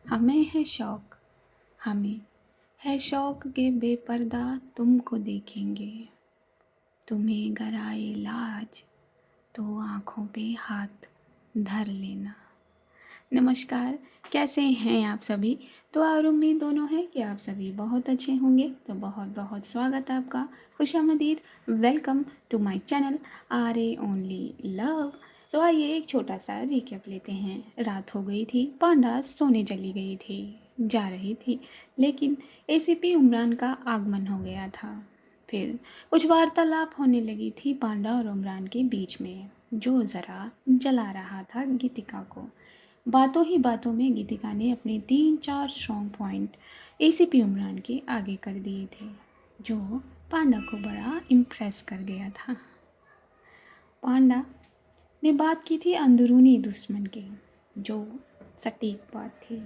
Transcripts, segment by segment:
हमें है शौक, हमें है शौक के बेपर्दा तुमको देखेंगे। तुम्हें गर आए लाज तो आँखों पे हाथ धर लेना। नमस्कार, कैसे हैं आप सभी। तो और उम्मीद दोनों है कि आप सभी बहुत अच्छे होंगे। तो बहुत बहुत स्वागत है आपका, खुशामदीद, welcome to my channel R A only love. तो आइए एक छोटा सा रिकैप लेते हैं। रात हो गई थी, पांडा सोने चली गई थी, जा रही थी, लेकिन एसीपी उमरान का आगमन हो गया था। फिर कुछ वार्तालाप होने लगी थी पांडा और उमरान के बीच में, जो ज़रा जला रहा था गीतिका को। बातों ही बातों में गीतिका ने अपने 3-4 स्ट्रॉन्ग पॉइंट एसीपी उमरान के आगे कर दिए थे, जो पांडा को बड़ा इम्प्रेस कर गया था। पांडा ने बात की थी अंदरूनी दुश्मन की, जो सटीक बात थी।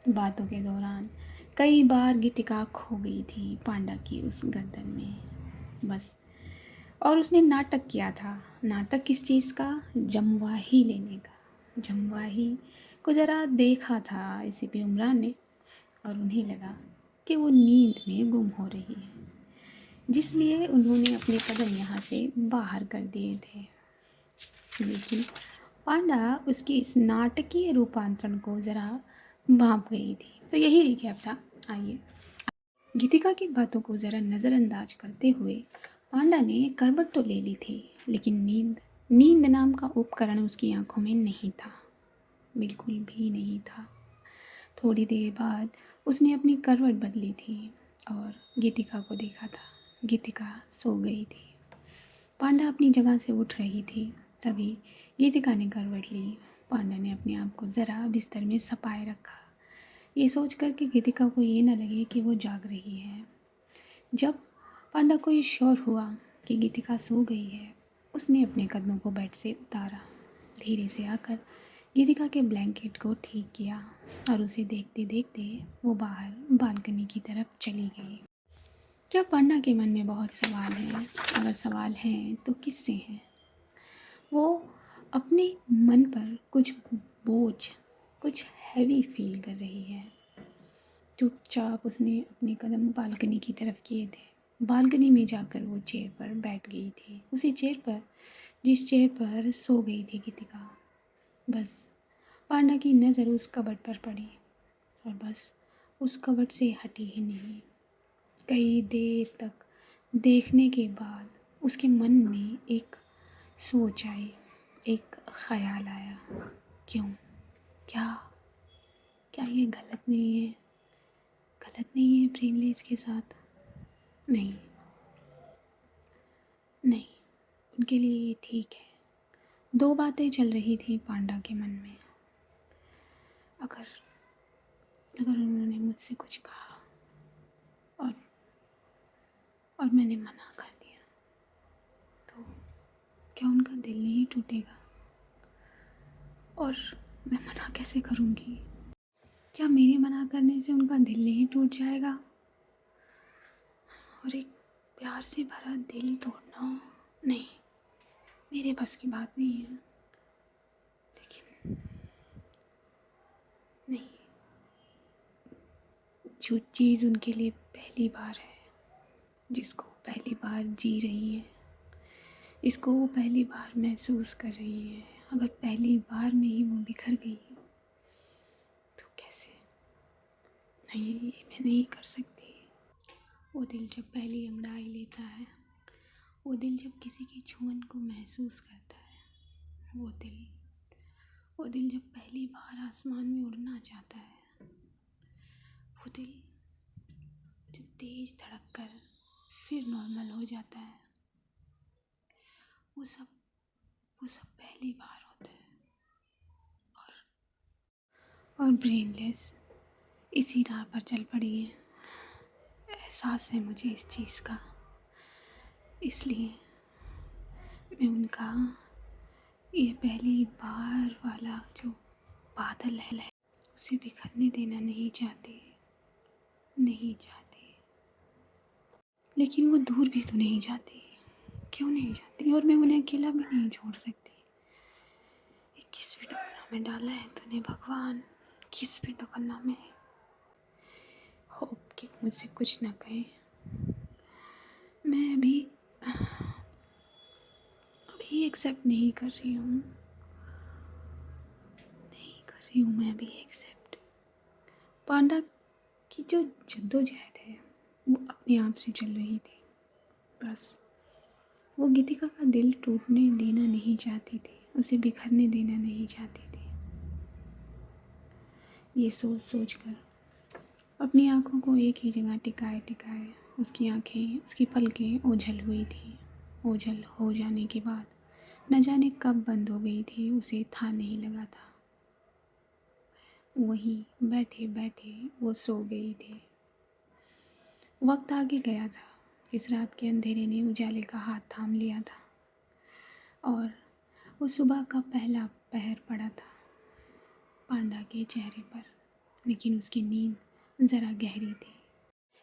बातों के दौरान कई बार गीतिका खो गई थी पांडा की उस गर्दन में, बस। और उसने नाटक किया था। नाटक किस चीज़ का? जमवाही लेने का। जमवाही को ज़रा देखा था एसीपी उमरान ने, और उन्हें लगा कि वो नींद में गुम हो रही है, जिसलिए उन्होंने अपने कदम यहाँ से बाहर कर दिए थे। लेकिन पांडा उसकी इस नाटकीय रूपांतरण को ज़रा भांप गई थी। तो यही रिकैप था। आइए, गीतिका की बातों को ज़रा नज़रअंदाज करते हुए पांडा ने करवट तो ले ली थी, लेकिन नींद नाम का उपकरण उसकी आंखों में नहीं था, बिल्कुल भी नहीं था। थोड़ी देर बाद उसने अपनी करवट बदली थी और गीतिका को देखा था। गीतिका सो गई थी। पांडा अपनी जगह से उठ रही थी, तभी गीतिका ने करवट ली। पांडा ने अपने आप को ज़रा बिस्तर में सपाए रखा, ये सोच कर कि गीतिका को ये न लगे कि वो जाग रही है। जब पांडा को ये श्योर हुआ कि गीतिका सो गई है, उसने अपने कदमों को बेड से उतारा, धीरे से आकर गीतिका के ब्लैंकेट को ठीक किया और उसे देखते देखते वो बाहर बालकनी की तरफ चली गई। क्या पांडा के मन में बहुत सवाल हैं? अगर सवाल हैं तो किससे हैं? वो अपने मन पर कुछ बोझ, कुछ हैवी फील कर रही है। चुपचाप उसने अपने कदम बालकनी की तरफ किए थे। बालकनी में जाकर वो चेयर पर बैठ गई थी, उसी चेयर पर जिस चेयर पर सो गई थी गीतिका। बस पांडा की नज़र उस कबर्ड पर पड़ी, और बस उस कबर्ड से हटी ही नहीं। कई देर तक देखने के बाद उसके मन में एक सोच आई, एक ख्याल आया। क्यों? क्या क्या ये गलत नहीं है? गलत नहीं है ब्रेनलेस के साथ? नहीं, नहीं, उनके लिए ये ठीक है। दो बातें चल रही थी पांडा के मन में। अगर अगर उन्होंने मुझसे कुछ कहा और मैंने मना कर दिया, तो क्या उनका दिल नहीं टूटेगा? और मैं मना कैसे करूँगी? क्या मेरे मना करने से उनका दिल नहीं टूट जाएगा? और एक प्यार से भरा दिल तोड़ना, नहीं, मेरे बस की बात नहीं है। लेकिन नहीं, जो चीज़ उनके लिए पहली बार है, जिसको पहली बार जी रही है, इसको वो पहली बार महसूस कर रही है, अगर पहली बार में ही वो बिखर गई तो कैसे? नहीं, ये मैं नहीं कर सकती। वो दिल जब पहली अंगड़ाई लेता है, वो दिल जब किसी की छुअन को महसूस करता है, वो दिल जब पहली बार आसमान में उड़ना चाहता है, वो दिल जो तेज धड़क कर फिर नॉर्मल हो जाता है, वो सब पहली बार होता है। और ब्रेनलेस इसी राह पर चल पड़ी है। एहसास है मुझे इस चीज़ का, इसलिए मैं उनका ये पहली बार वाला जो बादल है उसे बिखरने देना नहीं चाहती। लेकिन वो दूर भी तो नहीं जाती। क्यों नहीं जाती? और मैं उन्हें अकेला भी नहीं छोड़ सकती। 21वीं डुबना में डाला है तूने भगवान, किस पे ढकलना मैं? होप कि मुझसे कुछ ना कहे। मैं अभी एक्सेप्ट नहीं कर रही हूँ, मैं अभी एक्सेप्ट। पांडा की जो जद्दोजहद है वो अपने आप से चल रही थी। बस वो गीतिका का दिल टूटने देना नहीं चाहती थी, उसे बिखरने देना नहीं चाहती थी। ये सोच सोच कर अपनी आँखों को एक ही जगह टिकाए टिकाए उसकी आँखें, उसकी पलकें ओझल हुई थी। ओझल हो जाने के बाद न जाने कब बंद हो गई थी, उसे था नहीं लगा था। वहीं बैठे बैठे वो सो गई थी। वक्त आगे गया था। इस रात के अंधेरे ने उजाले का हाथ थाम लिया था और वो सुबह का पहला पहर पड़ा था पांडा के चेहरे पर, लेकिन उसकी नींद ज़रा गहरी थी।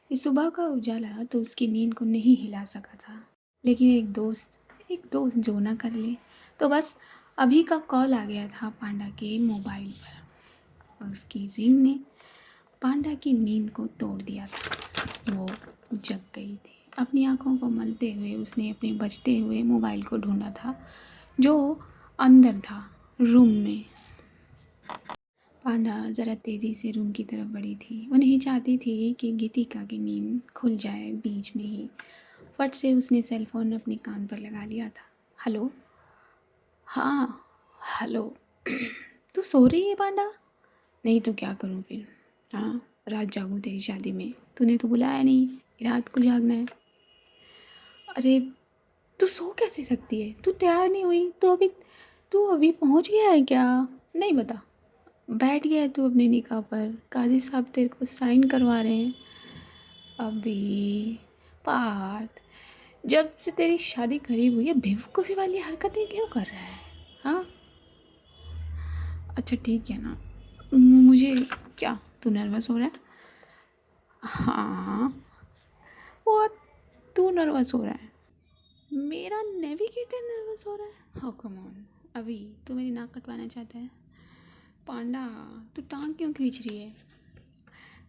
इस सुबह का उजाला तो उसकी नींद को नहीं हिला सका था, लेकिन एक दोस्त जो ना कर ले। तो बस अभी का कॉल आ गया था पांडा के मोबाइल पर और उसकी रिंग ने पांडा की नींद को तोड़ दिया था। वो जग गई थी। अपनी आंखों को मलते हुए उसने अपने बजते हुए मोबाइल को ढूंढा था जो अंदर था रूम में। पांडा ज़रा तेज़ी से रूम की तरफ बढ़ी थी। वो नहीं चाहती थी कि गीतिका की नींद खुल जाए बीच में ही। फट से उसने सेल फ़ोन अपने कान पर लगा लिया था। हेलो? हाँ, हेलो। तू सो रही है पांडा? नहीं तो क्या करूँ फिर? हाँ, रात जागूँ तेरी शादी में? तूने तो बुलाया नहीं, रात को जागना है। अरे तू सो कैसे सकती है? तू तैयार नहीं हुई? तू अभी पहुंच गया है क्या? नहीं बता। बैठ गया है तू अपने निकाह पर? काजी साहब तेरे को साइन करवा रहे हैं। अभी पार्थ, जब से तेरी शादी करीब हुई है बेवकूफ़ी वाली हरकतें क्यों कर रहा है? हाँ, अच्छा ठीक है ना। मुझे क्या, तू नर्वस हो रहा है? हाँ, और तू नर्वस हो रहा है? मेरा नेविगेटर नर्वस हो रहा है? हाउ कम ऑन, अभी तू मेरी नाक कटवाना चाहता है? पांडा, तू टांग क्यों खींच रही है?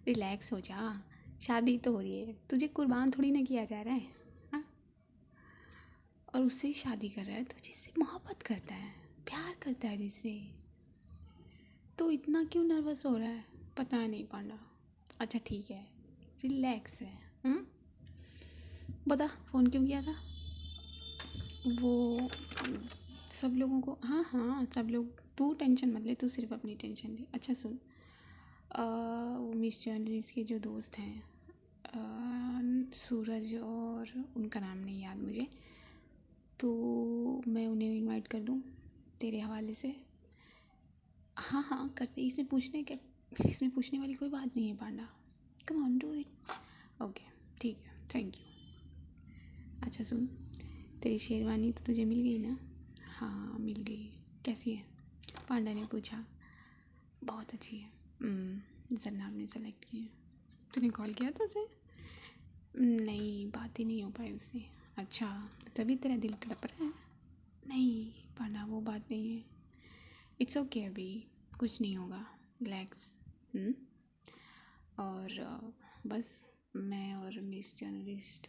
रिलैक्स हो जा, शादी तो हो रही है, तुझे कुर्बान थोड़ी ना किया जा रहा है। हाँ, और उससे शादी कर रहा है तो जिससे मोहब्बत करता है, प्यार करता है जिससे, तो इतना क्यों नर्वस हो रहा है? पता नहीं पांडा। अच्छा ठीक है, रिलैक्स है। बता फ़ोन क्यों किया था? वो सब लोगों को, हाँ हाँ सब लोग, तू टेंशन मत ले, तू सिर्फ अपनी टेंशन ले। अच्छा सुन, वो मिस जर्नलिस्ट के जो दोस्त हैं, सूरज और उनका नाम नहीं याद मुझे, तो मैं उन्हें इनवाइट कर दूँ तेरे हवाले से? हाँ हाँ करते, इसमें पूछने वाली कोई बात नहीं है Panda. Come on do it. Okay ठीक है, थैंक यू। अच्छा सुन, तेरी शेरवानी तो तुझे मिल गई ना? हाँ मिल गई। कैसी है? पांडा ने पूछा। बहुत अच्छी है। जन्नाब ने सेलेक्ट की है। तूने कॉल किया था उसे? नहीं, बात ही नहीं हो पाई उससे। अच्छा, तो तभी तेरा दिल तड़प रहा है? नहीं पांडा, वो बात नहीं है। इट्स ओके, अभी कुछ नहीं होगा, रिलैक्स। और बस मैं और मिस जर्नलिस्ट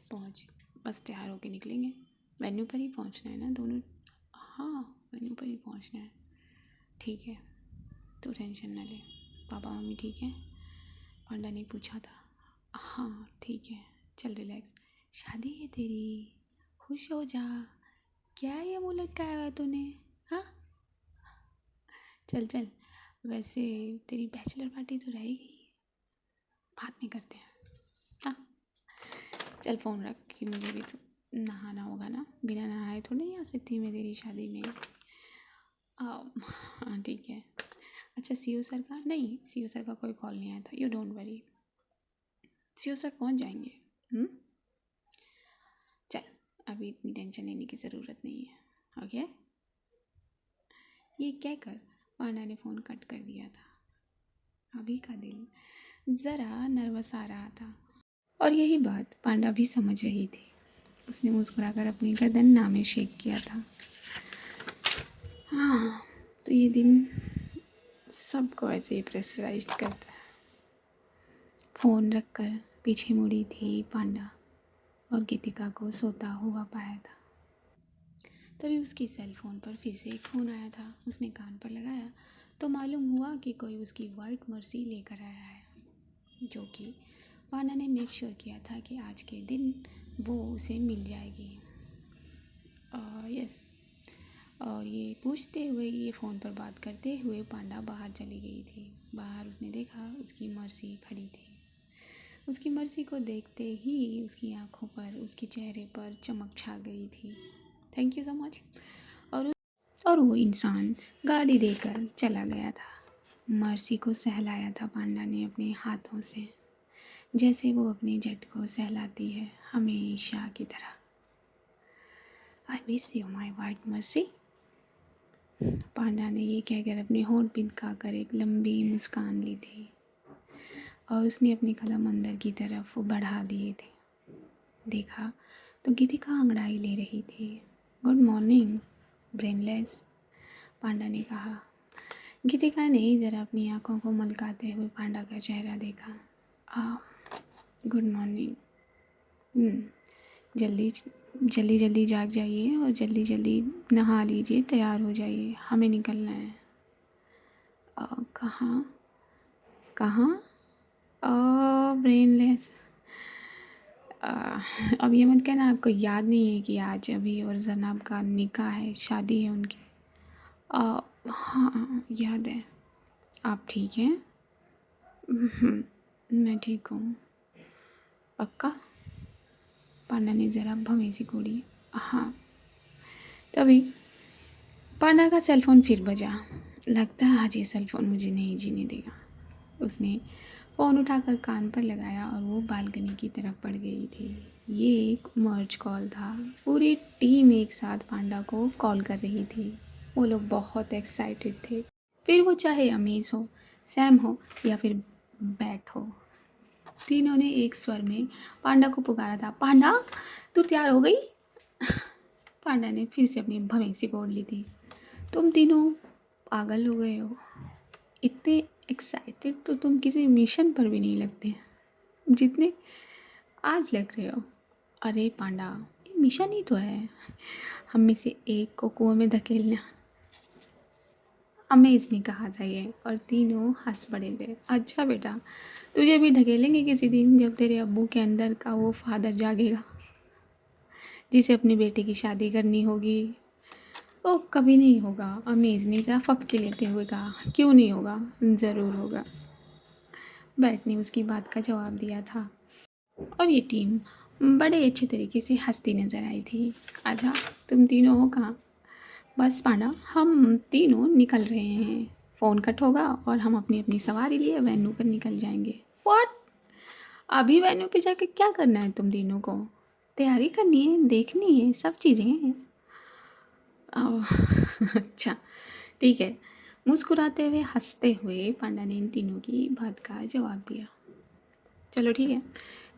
बस तैयार होके निकलेंगे। वेन्यू पर ही पहुंचना है ना दोनों? हाँ, वेन्यू पर ही पहुंचना है। ठीक है, तू टेंशन ना ले। पापा मम्मी ठीक है? पांडा ने पूछा था। हाँ ठीक है, चल रिलैक्स। शादी है तेरी, खुश हो जा। क्या ये मुँह लटकाया हुआ है तूने? हाँ, चल चल। वैसे तेरी बैचलर पार्टी तो रहेगी, बाद में करते हैं। हाँ, चल फ़ोन रख कि मुझे भी तो नहाना होगा ना, बिना नहाए थोड़ी नहीं आ सकती मैं तेरी शादी में। हाँ ठीक है। अच्छा सीओ सर का? नहीं, सीओ सर का कोई कॉल नहीं आया था, you don't worry, CO sir पहुंच जाएंगे। चल, अभी इतनी टेंशन लेने की ज़रूरत नहीं है। ओके, ये कहकर पांडा ने फ़ोन कट कर दिया था। अभी का दिल ज़रा नर्वस आ रहा था और यही बात पांडा भी समझ रही थी। उसने मुस्कुराकर अपनी गर्दन नामे शेक किया था। हाँ, तो ये दिन सबको ऐसे ही प्रेशराइज्ड करता है। फ़ोन रखकर पीछे मुड़ी थी पांडा और गीतिका को सोता हुआ पाया था। तभी उसकी सेल फ़ोन पर फिर से एक फ़ोन आया था। उसने कान पर लगाया तो मालूम हुआ कि कोई उसकी वाइट मर्सी लेकर आया है, जो कि पांडा ने मेक श्योर किया था कि आज के दिन वो उसे मिल जाएगी। यस। और ये पूछते हुए, ये फ़ोन पर बात करते हुए पांडा बाहर चली गई थी। बाहर उसने देखा उसकी मर्सी खड़ी थी। उसकी मर्सी को देखते ही उसकी आंखों पर, उसके चेहरे पर चमक छा गई थी। Thank you so much. और वो इंसान गाड़ी देकर चला गया था। मर्सी को सहलाया था पांडा ने अपने हाथों से, जैसे वो अपने जेट को सहलाती है हमेशा की तरह। I miss you my white mercy. Panda ने ये कहकर अपने होंठ बिदका कर एक लंबी मुस्कान ली थी और उसने अपने कदम अंदर की तरफ बढ़ा दिए थे। देखा तो गीतिका अंगड़ाई ले रही थी। गुड मॉर्निंग ब्रेनलेस, पांडा ने कहा। गीतिका ने ज़रा अपनी आंखों को मलकाते हुए पांडा का चेहरा देखा। Good morning. जल्दी जल्दी जल्दी जाग जाइए और जल्दी जल्दी नहा लीजिए, तैयार हो जाइए, हमें निकलना है। कहाँ कहाँ? ब्रेनलेस, अब ये मत कहना आपको याद नहीं है कि आज अभी और जनाब का निकाह है, शादी है उनकी। हाँ याद है। आप ठीक हैं? मैं ठीक हूँ। पक्का? पांडा ने ज़रा भवें सी कोड़ी। हाँ। तभी पांडा का सेलफोन फिर बजा। लगता है आज ये सेलफोन मुझे नहीं जीने देगा। उसने फ़ोन उठाकर कान पर लगाया और वो बालकनी की तरफ बढ़ गई थी। ये एक मर्ज कॉल था। पूरी टीम एक साथ पांडा को कॉल कर रही थी। वो लोग बहुत एक्साइटेड थे। फिर वो चाहे अमीज़ हो, सैम हो या फिर बैट हो, तीनों ने एक स्वर में पांडा को पुकारा था। पांडा, तू तैयार हो गई? पांडा ने फिर से अपनी भवेंसी ओढ़ ली थी। तुम तीनों पागल हो गए हो। इतने एक्साइटेड तो तुम किसी मिशन पर भी नहीं लगते जितने आज लग रहे हो। अरे पांडा, ये मिशन ही तो है, हम में से एक को कुएं में धकेलना। हमें इसने कहा था ये, और तीनों हंस पड़े थे। अच्छा बेटा, तुझे भी धकेलेंगे किसी दिन जब तेरे अब्बू के अंदर का वो फादर जागेगा, जिसे अपने बेटे की शादी करनी होगी। तो कभी नहीं होगा। अमेज़ ने ज़रा फपके लेते हुए कहा। क्यों नहीं होगा? ज़रूर होगा, बैट ने उसकी बात का जवाब दिया था। और ये टीम बड़े अच्छे तरीके से हंसती नज़र आई थी। अच्छा, तुम तीनों हो कहाँ? बस पांडा, हम तीनों निकल रहे हैं। फ़ोन कट होगा और हम अपनी अपनी सवारी लिए वेन्यू पर निकल जाएंगे। व्हाट? अभी वेन्यू पे जाके क्या करना है तुम तीनों को? तैयारी करनी है, देखनी है, सब चीज़ें हैं। अच्छा ठीक है। मुस्कुराते हुए, हंसते हुए पांडा ने इन तीनों की बात का जवाब दिया। चलो ठीक है,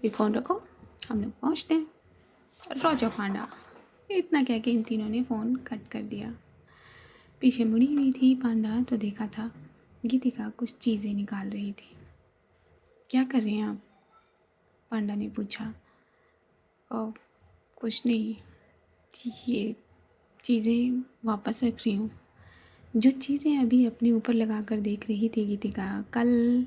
फिर फ़ोन रखो, हम लोग पहुँचते हैं। रोजो पांडा, इतना कह के इन तीनों ने फ़ोन कट कर दिया। पीछे मुड़ी हुई थी पांडा तो देखा था गीतिका कुछ चीज़ें निकाल रही थी। क्या कर रहे हैं आप? पांडा ने पूछा। कुछ नहीं, ये चीज़ें वापस रख रही हूँ। जो चीज़ें अभी अपने ऊपर लगा कर देख रही थी गीतिका, कल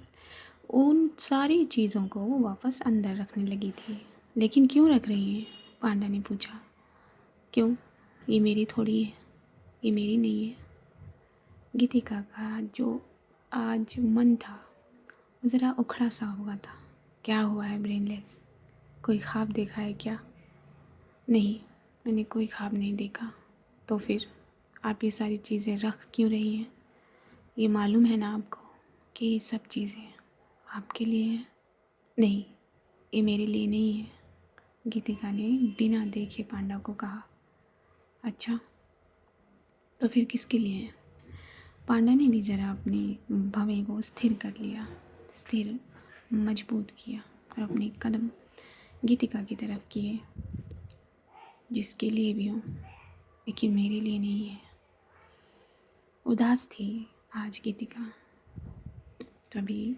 उन सारी चीज़ों को वो वापस अंदर रखने लगी थी। लेकिन क्यों रख रही हैं? पांडा ने पूछा। क्यों? ये मेरी थोड़ी है, ये मेरी नहीं है। गीतिका का जो आज मन था वो ज़रा उखड़ा सा हुआ था। क्या हुआ है ब्रेनलेस? कोई ख्वाब देखा है क्या? नहीं, मैंने कोई ख्वाब नहीं देखा। तो फिर आप ये सारी चीज़ें रख क्यों रही हैं? ये मालूम है ना आपको कि ये सब चीज़ें आपके लिए हैं? नहीं, ये मेरे लिए नहीं है, गीतिका ने बिना देखे पांडा को कहा। अच्छा, तो फिर किसके लिए है? पांडा ने भी ज़रा अपनी भवें को स्थिर कर लिया, स्थिर मजबूत किया और अपने कदम गीतिका की तरफ किए। जिसके लिए भी हो, लेकिन मेरे लिए नहीं है। उदास थी आज गीतिका, तभी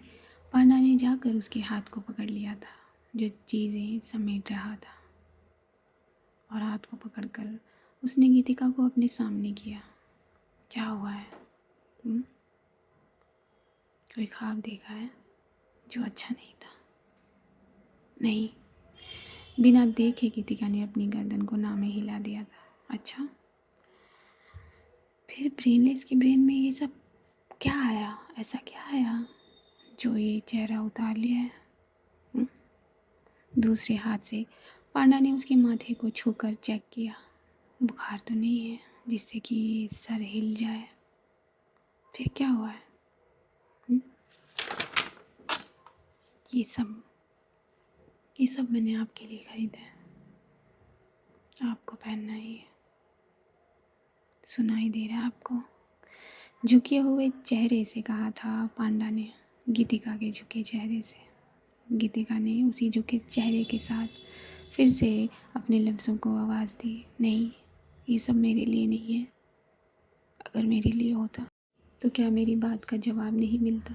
पांडा ने जाकर उसके हाथ को पकड़ लिया था, जो चीज़ें समेट रहा था, और हाथ को पकड़कर उसने गीतिका को अपने सामने किया। क्या हुआ है? कोई ख्वाब देखा है जो अच्छा नहीं था? नहीं, बिना देखे गीतिका ने अपनी गर्दन को ना में हिला दिया था। अच्छा, फिर ब्रेनलेस के ब्रेन में ये सब क्या आया? ऐसा क्या आया जो ये चेहरा उतार लिया है? दूसरे हाथ से पांडा ने उसके माथे को छूकर चेक किया। बुखार तो नहीं है जिससे कि सर हिल जाए? फिर क्या हुआ है? ये सब मैंने आपके लिए खरीदा है, आपको पहनना ही है। सुनाई दे रहा है आपको? झुके हुए चेहरे से कहा था पांडा ने, गीतिका के झुके चेहरे से। गीतिका ने उसी झुके चेहरे के साथ फिर से अपने लफ्ज़ों को आवाज़ दी। नहीं, ये सब मेरे लिए नहीं है। अगर मेरे लिए होता तो क्या मेरी बात का जवाब नहीं मिलता?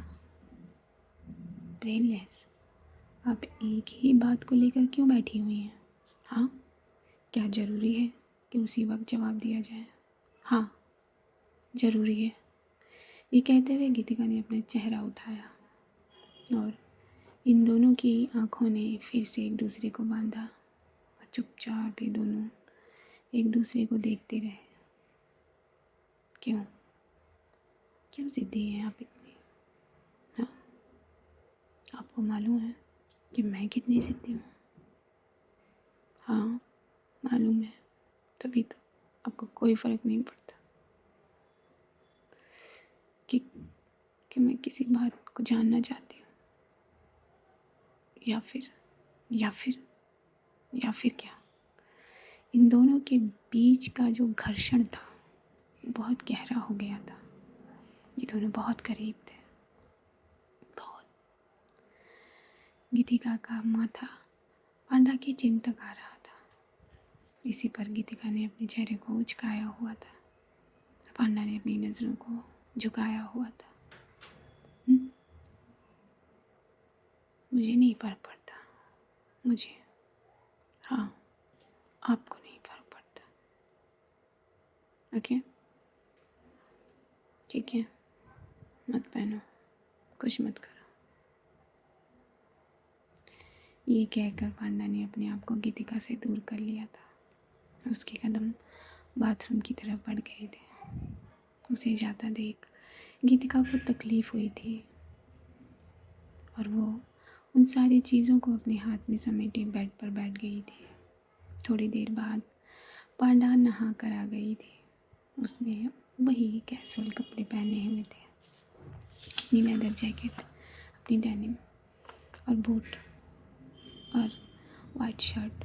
ब्रेनलेस, आप एक ही बात को लेकर क्यों बैठी हुई हैं? हाँ, क्या ज़रूरी है कि उसी वक्त जवाब दिया जाए? हाँ, ज़रूरी है। ये कहते हुए गीतिका ने अपना चेहरा उठाया और इन दोनों की आंखों ने फिर से एक दूसरे को बांधा और चुपचाप ये दोनों एक दूसरे को देखते रहे। क्यों क्यों ज़िद्दी हैं आप इतनी? हाँ, आपको मालूम है कि मैं कितनी ज़िद्दी हूँ? हाँ, मालूम है, तभी तो आपको कोई फ़र्क नहीं पड़ता कि मैं किसी बात को जानना चाहती हूँ, या फिर क्या? इन दोनों के बीच का जो घर्षण था बहुत गहरा हो गया था। ये दोनों बहुत करीब थे, बहुत। गीतिका का माथा पांडा की चिंतक आ रहा था। इसी पर गीतिका ने अपने चेहरे को उचकाया हुआ था, पांडा ने अपनी नज़रों को झुकाया हुआ था। मुझे नहीं फर्क पड़ता, मुझे। हाँ, आपको नहीं फर्क पड़ता। ओके, ठीक है, मत पहनो, कुछ मत करो। ये कहकर पांडा ने अपने आप को गीतिका से दूर कर लिया था। उसके कदम बाथरूम की तरफ बढ़ गए थे। उसे जाता देख गीतिका को तकलीफ़ हुई थी और वो उन सारी चीज़ों को अपने हाथ में समेटे बेड पर बैठ गई थी। थोड़ी देर बाद पांडा नहा कर आ गई थी। उसने वही कैजुअल कपड़े पहने हुए थे, अपनी लेदर जैकेट, अपनी डेनिम और बूट और वाइट शर्ट।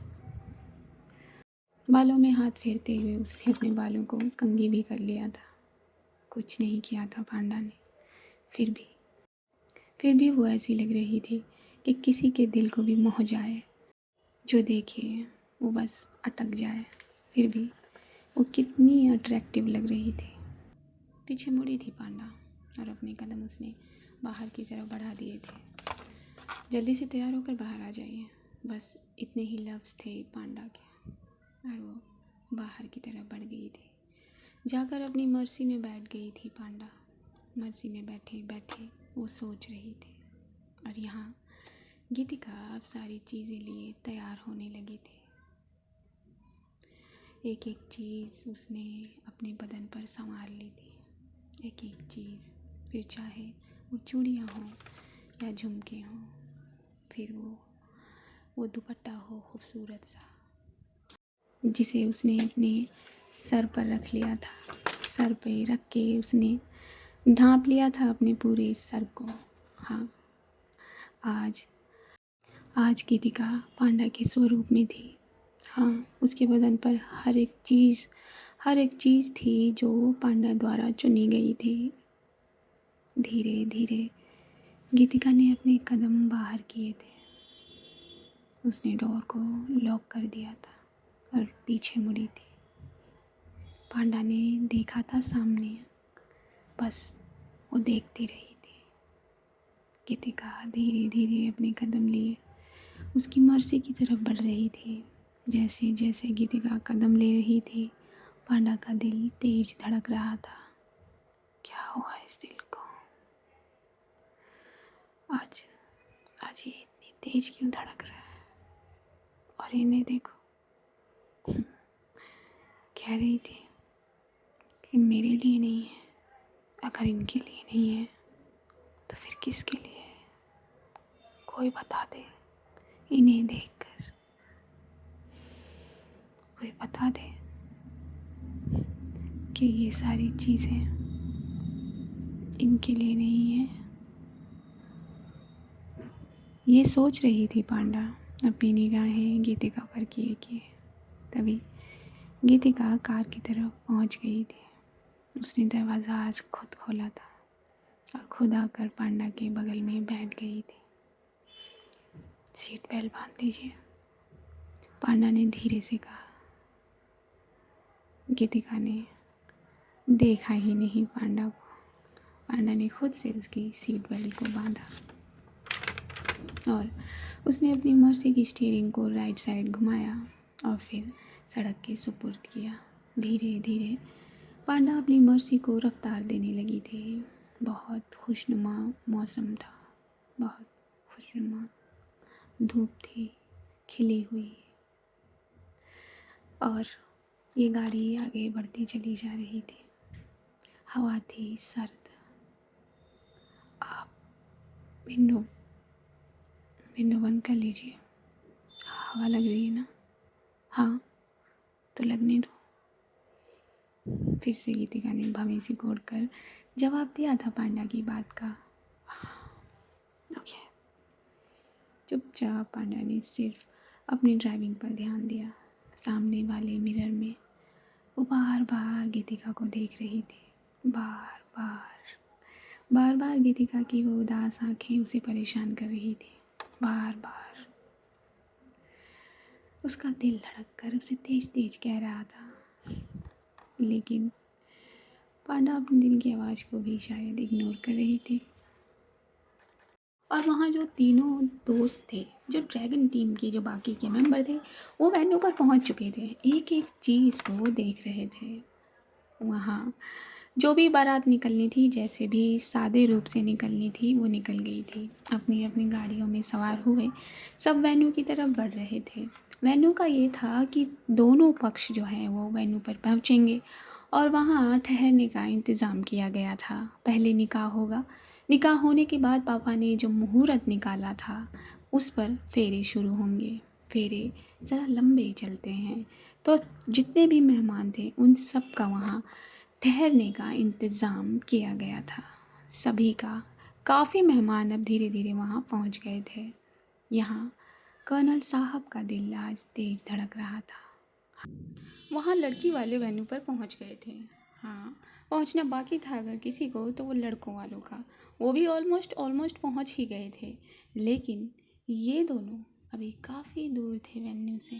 बालों में हाथ फेरते हुए उसने अपने बालों को कंघी भी कर लिया था। कुछ नहीं किया था पांडा ने, फिर भी वो ऐसी लग रही थी कि किसी के दिल को भी मोह जाए, जो देखे वो बस अटक जाए। फिर भी वो कितनी अट्रैक्टिव लग रही थी। पीछे मुड़ी थी पांडा और अपने कदम उसने बाहर की तरफ बढ़ा दिए थे। जल्दी से तैयार होकर बाहर आ जाइए, बस इतने ही लफ्ज़ थे पांडा के, और वो बाहर की तरफ बढ़ गई थी। जाकर अपनी मर्सी में बैठ गई थी पांडा। मर्सी में बैठे बैठे वो सोच रही थी, और यहाँ गीतिका अब सारी चीज़ें लिए तैयार होने लगी थी। एक एक चीज़ उसने अपने बदन पर संवार ली थी, एक एक चीज़। फिर चाहे वो चूड़ियाँ हों या झुमके हों, फिर वो दुपट्टा हो खूबसूरत सा, जिसे उसने अपने सर पर रख लिया था। सर पे रख के उसने ढांप लिया था अपने पूरे सर को। हाँ, आज गीतिका पांडा के स्वरूप में थी। हाँ, उसके बदन पर हर एक चीज़ थी जो पांडा द्वारा चुनी गई थी। धीरे धीरे गीतिका ने अपने कदम बाहर किए थे। उसने डोर को लॉक कर दिया था और पीछे मुड़ी थी। पांडा ने देखा था सामने, बस वो देखती रही थी। गीतिका धीरे धीरे अपने कदम लिए उसकी मर्सी की तरफ बढ़ रही थी। जैसे जैसे गीतिका कदम ले रही थी, पांडा का दिल तेज धड़क रहा था। क्या हुआ इस दिल को? आज आज ये इतनी तेज क्यों धड़क रहा है? और इन्हें देखो, कह रही थी कि मेरे लिए नहीं है। अगर इनके लिए नहीं है तो फिर किसके लिए है? कोई बता दे, इन्हें देखकर कोई बता दे कि ये सारी चीज़ें इनके लिए नहीं है। ये सोच रही थी पांडा, अपनी निगाहें गीतिका पर किए किए। तभी गीतिका कार की तरफ पहुंच गई थी। उसने दरवाज़ा आज खुद खोला था और खुद आकर पांडा के बगल में बैठ गई थी। सीट बेल्ट बांध दीजिए, पांडा ने धीरे से कहा। गीतिका ने देखा ही नहीं पांडा को। पांडा ने खुद से उसकी सीट बेल्ट को बांधा और उसने अपनी मर्सी की स्टीयरिंग को राइट साइड घुमाया और फिर सड़क के सुपुर्द किया। धीरे धीरे पांडा अपनी मर्सी को रफ्तार देने लगी थी। बहुत खुशनुमा मौसम था, बहुत खुशनुमा धूप थी खिली हुई और ये गाड़ी आगे बढ़ती चली जा रही थी। हवा थी सर्द। आप विंडो विंडो बंद कर लीजिए, हवा लग रही है ना? हाँ तो लगने दो। फिर से गीतिका ने भवें सिकोड़ कर जवाब दिया था पांडा की बात का। ओके। चुपचाप पांडा ने सिर्फ अपनी ड्राइविंग पर ध्यान दिया। सामने वाले मिरर में वो बार बार गीतिका को देख रही थी। बार बार गीतिका की वो उदास आंखें उसे परेशान कर रही थी। बार बार उसका दिल धड़क कर उसे तेज तेज कह रहा था। लेकिन पांडा अपने दिल की आवाज़ को भी शायद इग्नोर कर रही थी। और वहाँ जो तीनों दोस्त थे, जो ड्रैगन टीम की जो बाकी के मेंबर थे, वो वेन्यू पर पहुँच चुके थे। एक एक चीज़ को वो देख रहे थे। वहाँ जो भी बारात निकलनी थी, जैसे भी सादे रूप से निकलनी थी, वो निकल गई थी। अपनी अपनी गाड़ियों में सवार हुए सब वेन्यू की तरफ बढ़ रहे थे। वेन्यू का ये था कि दोनों पक्ष जो हैं वो वेन्यू पर पहुँचेंगे और वहाँ ठहरने का इंतज़ाम किया गया था। पहले निकाह होगा, निकाह होने के बाद पापा ने जो मुहूर्त निकाला था उस पर फेरे शुरू होंगे। फेरे ज़रा लंबे चलते हैं, तो जितने भी मेहमान थे उन सब का वहाँ ठहरने का इंतज़ाम किया गया था। सभी का काफ़ी मेहमान अब धीरे धीरे वहाँ पहुँच गए थे। यहाँ कर्नल साहब का दिल आज तेज धड़क रहा था। वहाँ लड़की वाले वेन्यू पर पहुँच गए थे। हाँ, पहुँचना बाकी था अगर किसी को तो वो लड़कों वालों का। वो भी ऑलमोस्ट पहुँच ही गए थे। लेकिन ये दोनों अभी काफ़ी दूर थे वेन्यू से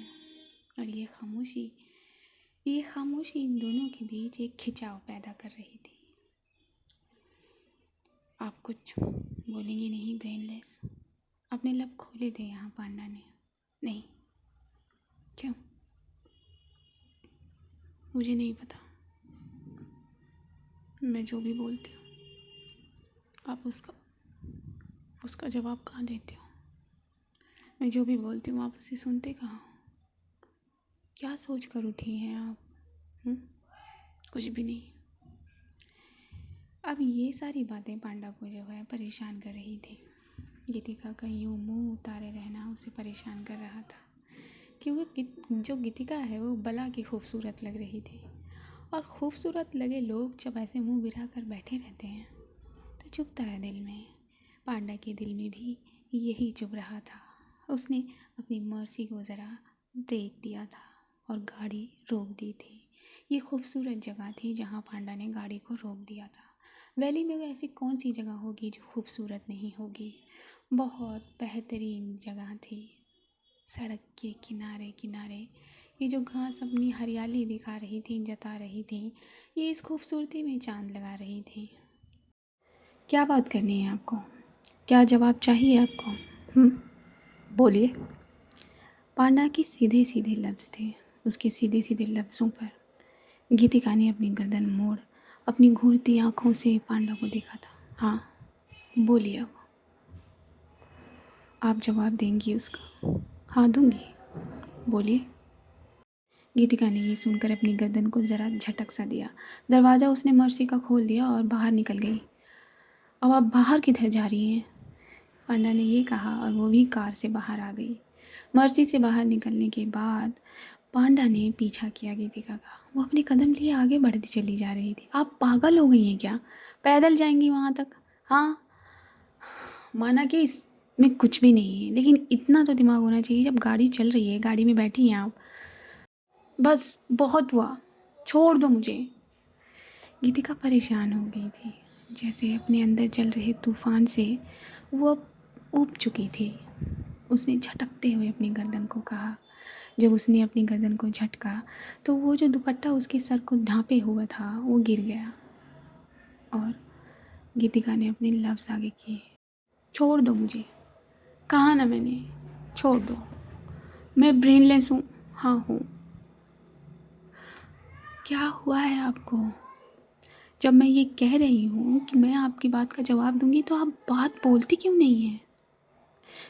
और ये खामोशी इन दोनों के बीच एक खिंचाव पैदा कर रही थी। आप कुछ बोलेंगे नहीं ब्रेनलेस? अपने लब खोले थे यहाँ पांडा ने। नहीं, क्यों? मुझे नहीं पता। मैं जो भी बोलती हूँ आप उसका जवाब कहाँ देते हो? मैं जो भी बोलती हूँ आप उसे सुनते कहाँ हो? क्या सोच कर उठी हैं आप? कुछ भी नहीं। अब ये सारी बातें पांडा को जो है परेशान कर रही थी। गीतिका का यूँ मुंह उतारे रहना उसे परेशान कर रहा था, क्योंकि जो गीतिका है वो बला की खूबसूरत लग रही थी। और खूबसूरत लगे लोग जब ऐसे मुंह गिरा कर बैठे रहते हैं तो चुभता है दिल में। पांडा के दिल में भी यही चुभ रहा था। उसने अपनी मर्सी को ज़रा ब्रेक दिया था और गाड़ी रोक दी थी। ये खूबसूरत जगह थी जहाँ पांडा ने गाड़ी को रोक दिया था। वैली में ऐसी कौन सी जगह होगी जो खूबसूरत नहीं होगी? बहुत बेहतरीन जगह थी। सड़क के किनारे किनारे ये जो घास अपनी हरियाली दिखा रही थी, जता रही थी, ये इस खूबसूरती में चांद लगा रही थी। क्या बात करनी है आपको? क्या जवाब चाहिए आपको? हम्म, बोलिए। पांडा के सीधे सीधे लफ्ज़ थे। उसके सीधे सीधे लफ्ज़ों पर गीतिका ने अपनी गर्दन मोड़ अपनी घूरती आंखों से पांडा को देखा था। हाँ, बोलिए अब। आप जवाब देंगी उसका? हाँ, दूंगी। बोलिए। गीतिका ने ये सुनकर अपनी गर्दन को ज़रा झटक सा दिया। दरवाज़ा उसने मर्सी का खोल दिया और बाहर निकल गई। अब आप बाहर किधर जा रही हैं? पांडा ने ये कहा और वो भी कार से बाहर आ गई। मर्सी से बाहर निकलने के बाद पांडा ने पीछा किया गीतिका का। वो अपने कदम लिए आगे बढ़ती चली जा रही थी। आप पागल हो गई हैं क्या? पैदल जाएंगी वहाँ तक? हाँ, माना कि इसमें कुछ भी नहीं है, लेकिन इतना तो दिमाग होना चाहिए। जब गाड़ी चल रही है, गाड़ी में बैठी हैं आप। बस बहुत हुआ, छोड़ दो मुझे। गीतिका परेशान हो गई थी, जैसे अपने अंदर चल रहे तूफान से वो अब ऊब चुकी थी। उसने झटकते हुए अपनी गर्दन को कहा। जब उसने अपनी गर्दन को झटका तो वो जो दुपट्टा उसके सर को ढांपे हुआ था वो गिर गया और गीतिका ने अपने लफ्ज़ आगे किए। छोड़ दो मुझे, कहा ना मैंने, छोड़ दो। मैं ब्रेनलेस हूँ। हाँ हूँ। क्या हुआ है आपको? जब मैं ये कह रही हूँ कि मैं आपकी बात का जवाब दूंगी तो आप बात बोलती क्यों नहीं है?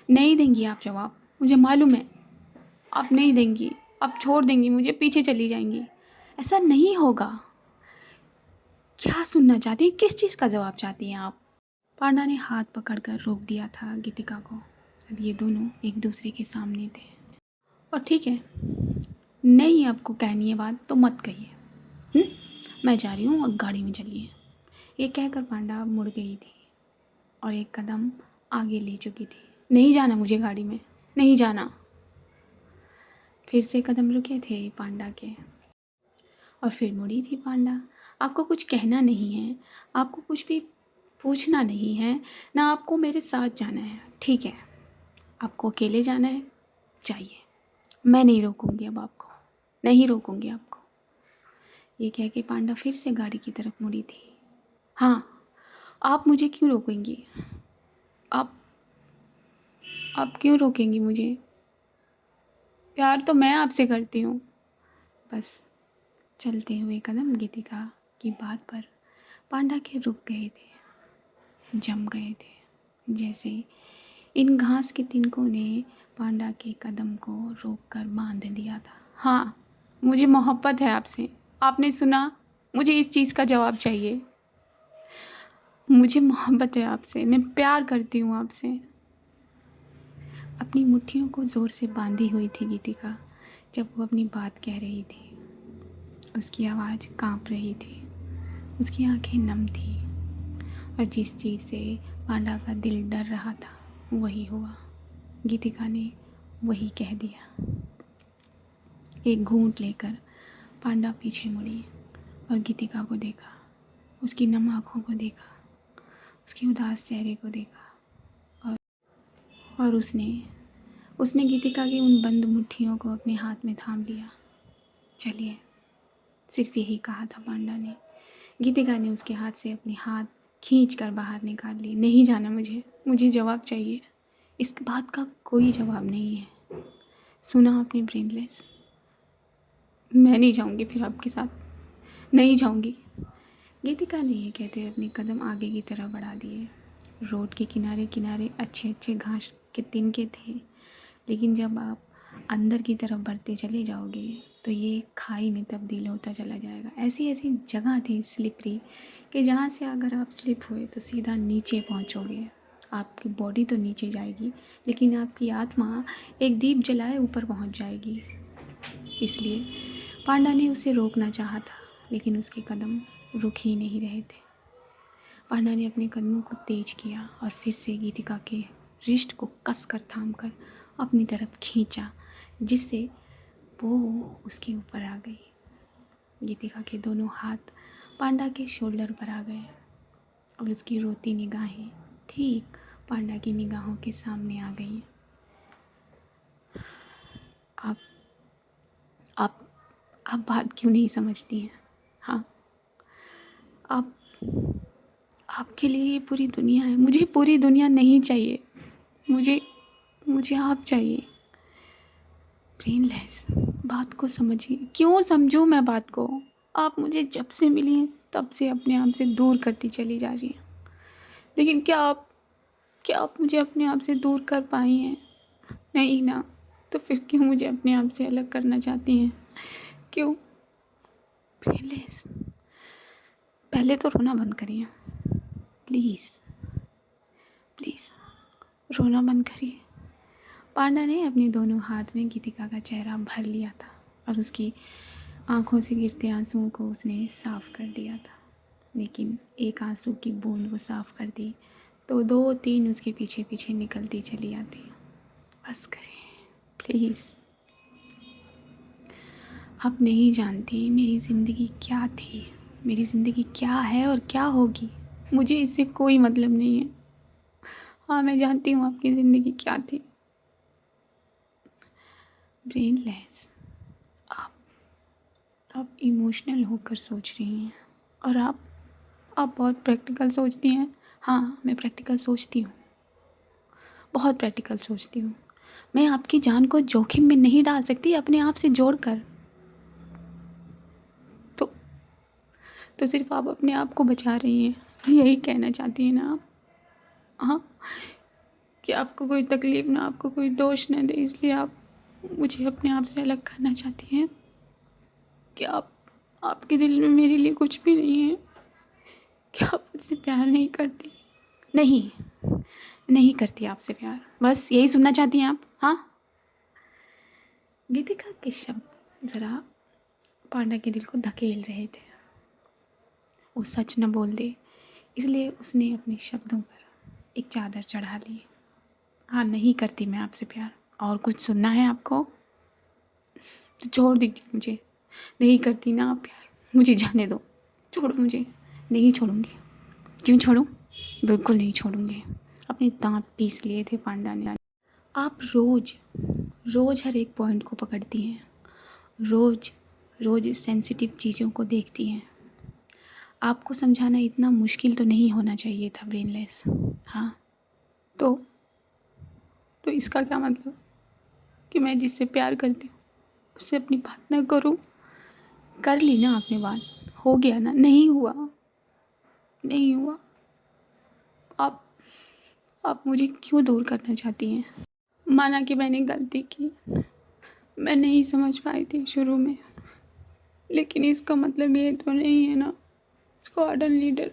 नहीं देंगी आप जवाब, मुझे मालूम है। आप नहीं देंगी, आप छोड़ देंगी मुझे, पीछे चली जाएंगी। ऐसा नहीं होगा। क्या सुनना चाहती हैं? किस चीज़ का जवाब चाहती हैं आप? पांडा ने हाथ पकड़कर रोक दिया था गीतिका को। अब ये दोनों एक दूसरे के सामने थे। और ठीक है, नहीं आपको कहनी है बात तो मत कहिए। मैं जा रही हूँ और गाड़ी में चलिए। ये कहकर पांडा मुड़ गई थी और एक कदम आगे ले चुकी थी। नहीं जाना मुझे गाड़ी में, नहीं जाना। फिर से कदम रुके थे पांडा के और फिर मुड़ी थी पांडा। आपको कुछ कहना नहीं है, आपको कुछ भी पूछना नहीं है, ना आपको मेरे साथ जाना है। ठीक है, आपको अकेले जाना है, जाइए। मैं नहीं रोकूंगी अब आपको, नहीं रोकूंगी आपको। ये कह के पांडा फिर से गाड़ी की तरफ मुड़ी थी। हाँ, आप मुझे क्यों रोकेंगी? आप आप क्यों रोकेंगी मुझे? प्यार तो मैं आपसे करती हूँ। बस चलते हुए कदम गीतिका की बात पर पांडा के रुक गए थे, जम गए थे, जैसे इन घास के तिनकों ने पांडा के कदम को रोक कर बांध दिया था। हाँ, मुझे मोहब्बत है आपसे। आपने सुना? मुझे इस चीज़ का जवाब चाहिए। मुझे मोहब्बत है आपसे, मैं प्यार करती हूँ आपसे। अपनी मुट्ठियों को ज़ोर से बांधी हुई थी गीतिका जब वो अपनी बात कह रही थी। उसकी आवाज़ कांप रही थी, उसकी आंखें नम थी और जिस चीज़ से पांडा का दिल डर रहा था वही हुआ। गीतिका ने वही कह दिया। एक घूंट लेकर पांडा पीछे मुड़ी और गीतिका को देखा, उसकी नम आँखों को देखा, उसके उदास चेहरे को देखा और उसने गीतिका की उन बंद मुट्ठियों को अपने हाथ में थाम लिया। चलिए, सिर्फ यही कहा था पांडा ने। गीतिका ने उसके हाथ से अपने हाथ खींच कर बाहर निकाल लिए। नहीं जाना मुझे, मुझे जवाब चाहिए। इस बात का कोई जवाब नहीं है। सुना आपने ब्रेनलेस? मैं नहीं जाऊंगी फिर आपके साथ, नहीं जाऊंगी। गीतिका ने ये कहते हुए अपने कदम आगे की तरफ बढ़ा दिए। रोड के किनारे किनारे अच्छे अच्छे घास के तिनके थे, लेकिन जब आप अंदर की तरफ बढ़ते चले जाओगे तो ये खाई में तब्दील होता चला जाएगा। ऐसी ऐसी जगह थी स्लिपरी कि जहाँ से अगर आप स्लिप हुए तो सीधा नीचे पहुँचोगे। आपकी बॉडी तो नीचे जाएगी, लेकिन आपकी आत्मा एक दीप जलाए ऊपर पहुँच जाएगी। इसलिए पांडा ने उसे रोकना चाहा था, लेकिन उसके कदम रुक ही नहीं रहे थे। पांडा ने अपने कदमों को तेज किया और फिर से गीतिका के रिस्ट को कसकर थामकर अपनी तरफ खींचा, जिससे वो उसके ऊपर आ गई। गीतिका के दोनों हाथ पांडा के शोल्डर पर आ गए और उसकी रोती निगाहें ठीक पांडा की निगाहों के सामने आ गई। आप आप आप बात क्यों नहीं समझती हैं? हाँ, आप आपके लिए ये पूरी दुनिया है, मुझे पूरी दुनिया नहीं चाहिए, मुझे मुझे आप चाहिए। ब्रेनलेस, बात को समझिए। क्यों समझूं मैं बात को? आप मुझे जब से मिली हैं तब से अपने आप से दूर करती चली जा रही हैं, लेकिन क्या आप मुझे अपने आप से दूर कर पाई हैं? नहीं ना। तो फिर क्यों मुझे अपने आप से अलग करना चाहती हैं? क्यों? ब्रेनलेस, पहले तो रोना बंद करिए, प्लीज़ प्लीज़ रोना बंद करिए। पांडा ने अपने दोनों हाथ में गीतिका का चेहरा भर लिया था और उसकी आंखों से गिरते आंसुओं को उसने साफ कर दिया था, लेकिन एक आंसू की बूंद वो साफ कर दी तो दो तीन उसके पीछे पीछे निकलती चली आती। बस करें प्लीज़। आप नहीं जानती मेरी ज़िंदगी क्या थी, मेरी ज़िंदगी क्या है और क्या होगी। मुझे इससे कोई मतलब नहीं है। हाँ, मैं जानती हूँ आपकी ज़िंदगी क्या थी। ब्रेनलेस, आप इमोशनल होकर सोच रही हैं और आप बहुत प्रैक्टिकल सोचती हैं। हाँ, मैं प्रैक्टिकल सोचती हूँ, बहुत प्रैक्टिकल सोचती हूँ। मैं आपकी जान को जोखिम में नहीं डाल सकती अपने आप से जोड़कर। तो तो सिर्फ आप अपने आप को बचा रही हैं, यही कहना चाहती हैं ना आप? हाँ, कि आपको कोई तकलीफ़ ना, आपको कोई दोष ना दे, इसलिए आप मुझे अपने आप से अलग करना चाहती हैं? क्या आपके दिल में मेरे लिए कुछ भी नहीं है? क्या आप मुझसे प्यार नहीं करती? नहीं, नहीं करती आपसे प्यार, बस यही सुनना चाहती हैं आप? हाँ? गीतिका के शब्द ज़रा पांडा के दिल को धकेल रहे थे। वो सच न बोल दे, इसलिए उसने अपने शब्दों पर एक चादर चढ़ा ली। हाँ, नहीं करती मैं आपसे प्यार। और कुछ सुनना है आपको तो छोड़ दीजिए मुझे। नहीं करती ना आप प्यार, मुझे जाने दो, छोड़ो मुझे। नहीं छोड़ूंगी। क्यों छोड़ूं? बिल्कुल नहीं छोड़ूंगी। अपने दांत पीस लिए थे पांडा ने। आप रोज़ रोज़ हर एक पॉइंट को पकड़ती हैं, रोज़ रोज़ सेंसिटिव चीज़ों को देखती हैं। आपको समझाना इतना मुश्किल तो नहीं होना चाहिए था ब्रेनलेस। हाँ, तो इसका क्या मतलब कि मैं जिससे प्यार करती हूँ उससे अपनी बात ना करूँ? कर ली ना आपने बात, हो गया ना? नहीं हुआ, नहीं हुआ। आप आप मुझे क्यों दूर करना चाहती हैं? माना कि मैंने गलती की, मैं नहीं समझ पाई थी शुरू में, लेकिन इसका मतलब ये तो नहीं है ना स्क्वाड्रन लीडर।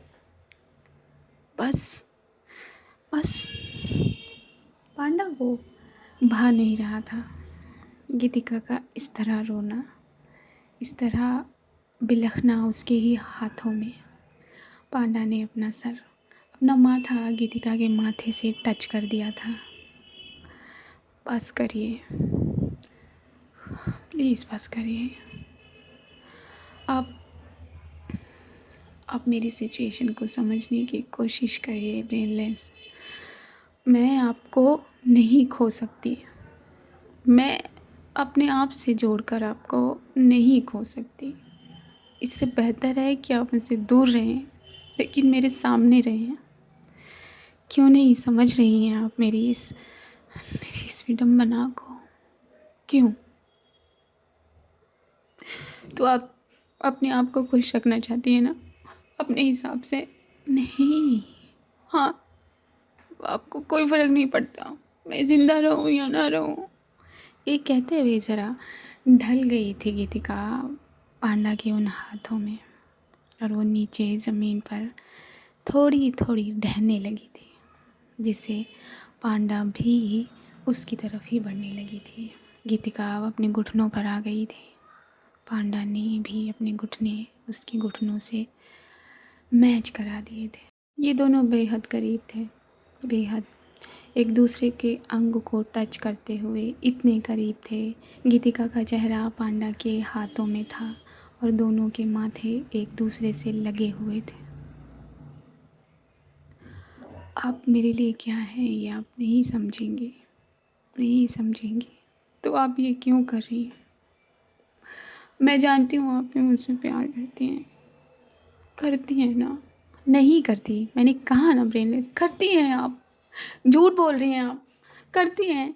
बस बस। पांडा को भा नहीं रहा था गीतिका का इस तरह रोना, इस तरह बिलखना उसके ही हाथों में। पांडा ने अपना सर, अपना माथा गीतिका के माथे से टच कर दिया था। बस करिए प्लीज़, बस करिए। आप मेरी सिचुएशन को समझने की कोशिश करिए ब्रेनलेस। मैं आपको नहीं खो सकती, मैं अपने आप से जोड़कर आपको नहीं खो सकती। इससे बेहतर है कि आप मुझसे दूर रहें, लेकिन मेरे सामने रहें। क्यों नहीं समझ रही हैं आप मेरी इस विडंबना को? क्यों? तो आप अपने आप को खुश रखना चाहती हैं ना अपने हिसाब से? नहीं। हाँ, आपको कोई फ़र्क नहीं पड़ता मैं ज़िंदा रहूँ या ना रहूँ। ये कहते हुए ज़रा ढल गई थी गीतिका पांडा के उन हाथों में और वो नीचे ज़मीन पर थोड़ी थोड़ी ढहने लगी थी, जिससे पांडा भी उसकी तरफ ही बढ़ने लगी थी। गीतिका अब अपने घुटनों पर आ गई थी। पांडा ने भी अपने घुटने उसके घुटनों से मैच करा दिए थे। ये दोनों बेहद करीब थे, बेहद एक दूसरे के अंग को टच करते हुए इतने करीब थे। गीतिका का चेहरा पांडा के हाथों में था और दोनों के माथे एक दूसरे से लगे हुए थे। आप मेरे लिए क्या हैं ये आप नहीं समझेंगे, नहीं समझेंगे। तो आप ये क्यों कर रही हैं? मैं जानती हूँ आप भी मुझसे प्यार करती हैं ना, नहीं करती, मैंने कहा ना ब्रेनलेस। करती हैं आप, झूठ बोल रही हैं आप, करती हैं।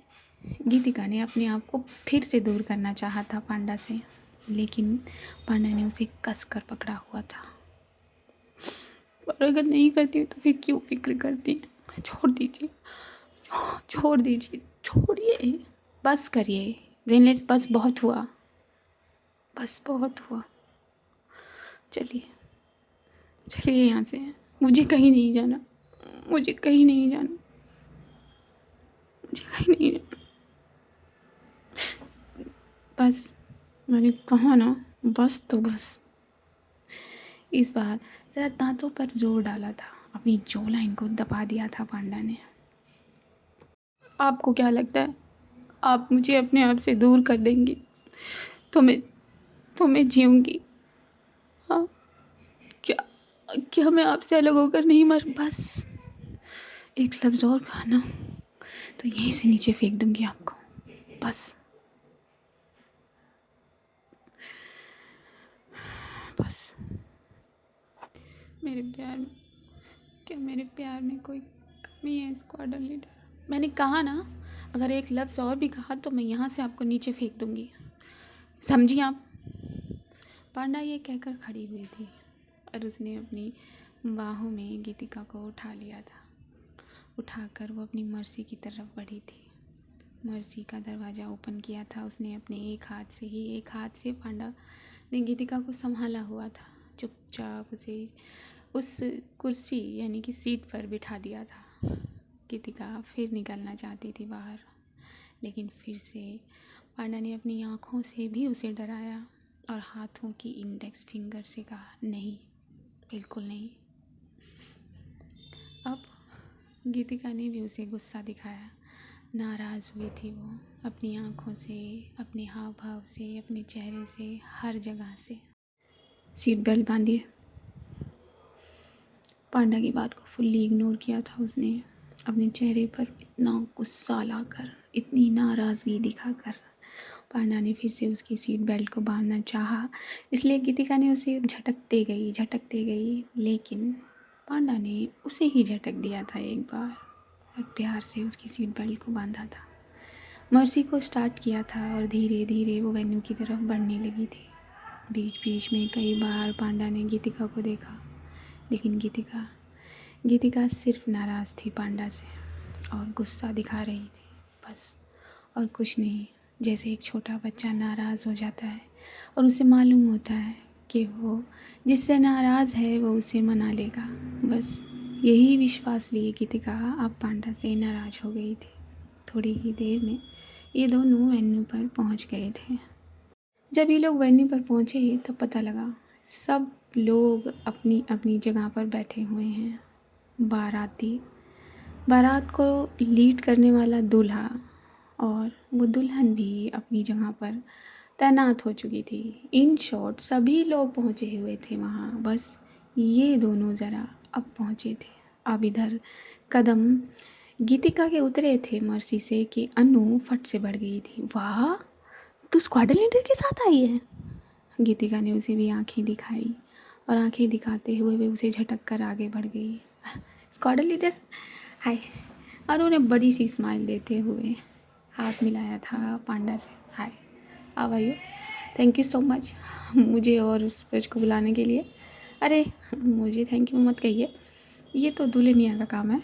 गीतिका ने अपने आप को फिर से दूर करना चाहा था पांडा से, लेकिन पांडा ने उसे कस कर पकड़ा हुआ था। और अगर नहीं करती तो फिर क्यों फिक्र करती हैं? छोड़ दीजिए, छोड़ दीजिए, छोड़िए, बस करिए ब्रेनलेस, बस बहुत हुआ, बस बहुत हुआ। चलिए, चलिए यहाँ से, मुझे कहीं नहीं जाना, मुझे कहीं नहीं जाना, मुझे कहीं नहीं जाना। बस, मैंने कहा ना, बस तो बस। इस बार ज़रा दांतों पर जोर डाला था, अपनी जो लाइन को दबा दिया था पांडा ने। आपको क्या लगता है आप मुझे अपने आप से दूर कर देंगी तो मैं जीऊँगी? हाँ, क्या क्या मैं आपसे अलग होकर नहीं मर, बस एक लफ्ज़ और कहा ना तो यहीं से नीचे फेंक दूंगी आपको, बस, बस। मेरे प्यार में, क्या मेरे प्यार में कोई कमी है स्क्वाड्रन लीडर? मैंने कहा ना, अगर एक लफ्ज़ और भी कहा तो मैं यहाँ से आपको नीचे फेंक दूंगी, समझी आप? पांडा ये कहकर खड़ी हुई थी और उसने अपनी बाहों में गीतिका को उठा लिया था। उठाकर वो अपनी मर्सी की तरफ बढ़ी थी। मर्सी का दरवाज़ा ओपन किया था उसने अपने एक हाथ से पांडा ने गीतिका को संभाला हुआ था। चुपचाप उसे उस कुर्सी यानी कि सीट पर बिठा दिया था। गीतिका फिर निकलना चाहती थी बाहर, लेकिन फिर से पांडा ने अपनी आँखों से भी उसे डराया और हाथों की इंडेक्स फिंगर से कहा, नहीं, बिल्कुल नहीं। अब गीतिका ने भी उसे गुस्सा दिखाया। नाराज़ हुई थी वो, अपनी आँखों से, अपने हाव भाव से, अपने चेहरे से, हर जगह से। Seat belt बांधिए। पांडा की बात को फुल्ली इग्नोर किया था उसने, अपने चेहरे पर इतना गुस्सा लाकर, इतनी नाराज़गी दिखाकर। पांडा ने फिर से उसकी सीट बेल्ट को बांधना चाहा, इसलिए गीतिका ने उसे झटकते गई, लेकिन पांडा ने उसे ही झटक दिया था एक बार और प्यार से उसकी सीट बेल्ट को बांधा था। मर्सी को स्टार्ट किया था और धीरे धीरे वो वेन्यू की तरफ बढ़ने लगी थी। बीच बीच में कई बार पांडा ने गीतिका को देखा, लेकिन गीतिका सिर्फ नाराज़ थी पांडा से और गुस्सा दिखा रही थी, बस, और कुछ नहीं। जैसे एक छोटा बच्चा नाराज़ हो जाता है और उसे मालूम होता है कि वो जिससे नाराज़ है वो उसे मना लेगा, बस यही विश्वास लिए गीतिका अब पांडा से नाराज़ हो गई थी। थोड़ी ही देर में ये दोनों वेन्यू पर पहुंच गए थे। जब ये लोग वेन्यू पर पहुंचे तो पता लगा सब लोग अपनी अपनी जगह पर बैठे हुए हैं। बारात को लीड करने वाला दूल्हा और वो दुल्हन भी अपनी जगह पर तैनात हो चुकी थी। इन शॉर्ट सभी लोग पहुँचे हुए थे वहाँ, बस ये दोनों ज़रा अब पहुँचे थे। अब इधर कदम गीतिका के उतरे थे मर्सी से कि अनु फट से बढ़ गई थी। वाह, तू स्क्वाड्रन लीडर के साथ आई है? गीतिका ने उसे भी आंखें दिखाई और आंखें दिखाते हुए वे उसे झटक कर आगे बढ़ गई। स्क्वाड्रन लीडर, हाय। और उन्हें बड़ी सी स्माइल देते हुए हाथ मिलाया था पांडा से। Hi, how are you? Thank you so much मुझे और सूरज को बुलाने के लिए। अरे मुझे थैंक यू मत कहिए, ये तो दूल्हे मियाँ का काम है।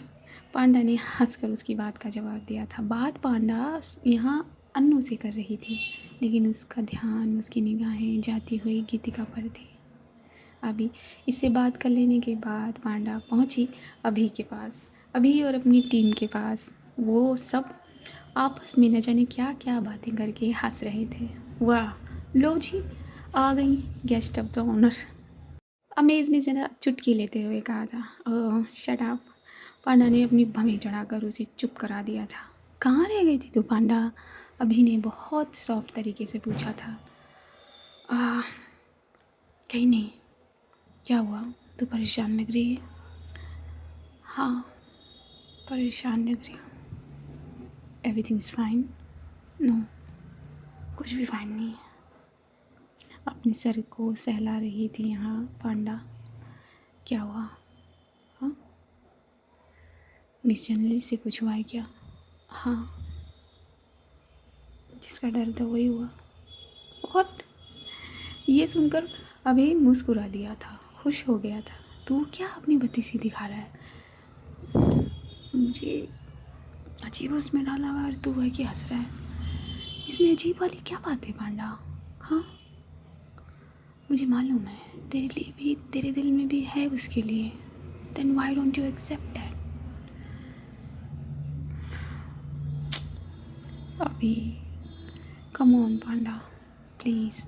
पांडा ने हंसकर उसकी बात का जवाब दिया था। बात पांडा यहाँ अन्नू से कर रही थी, लेकिन उसका ध्यान, उसकी निगाहें जाती हुई गीतिका पर थी। अभी इससे बात कर लेने के बाद पांडा पहुंची अभी के पास, अभी और अपनी टीम के पास। वो सब आपस में न जाने क्या क्या बातें करके हंस रहे थे। वाह, लो जी, आ गई गेस्ट ऑफ द ऑनर। अमेज ने जरा चुटकी लेते हुए कहा था। ओह शट अप। पांडा ने अपनी भवें चढ़ाकर उसे चुप करा दिया था। कहाँ रह गई थी तू पांडा? अभी ने बहुत सॉफ्ट तरीके से पूछा था। कहीं नहीं। क्या हुआ, तू परेशान लग रही है? हाँ, परेशान लग रही हूँ। Everything is fine? नो, कुछ भी फाइन नहीं है। अपने सर को सहला रही थी यहाँ पांडा। क्या हुआ? मिस जर्नलिस्ट से कुछ हुआ है क्या? हाँ, जिसका डर था वही हुआ। व्हाट? ये सुनकर अभी मुस्कुरा दिया था, खुश हो गया था। तू क्या अपनी बत्तीसी दिखा रहा है? मुझे अजीब उसमें डाला हुआ और तू है कि हंस रहा है। इसमें अजीब वाली क्या बात है पांडा? हाँ, मुझे मालूम है तेरे लिए भी, तेरे दिल में भी है उसके लिए। Then why don't you accept that? अभी कम ऑन पांडा, प्लीज़।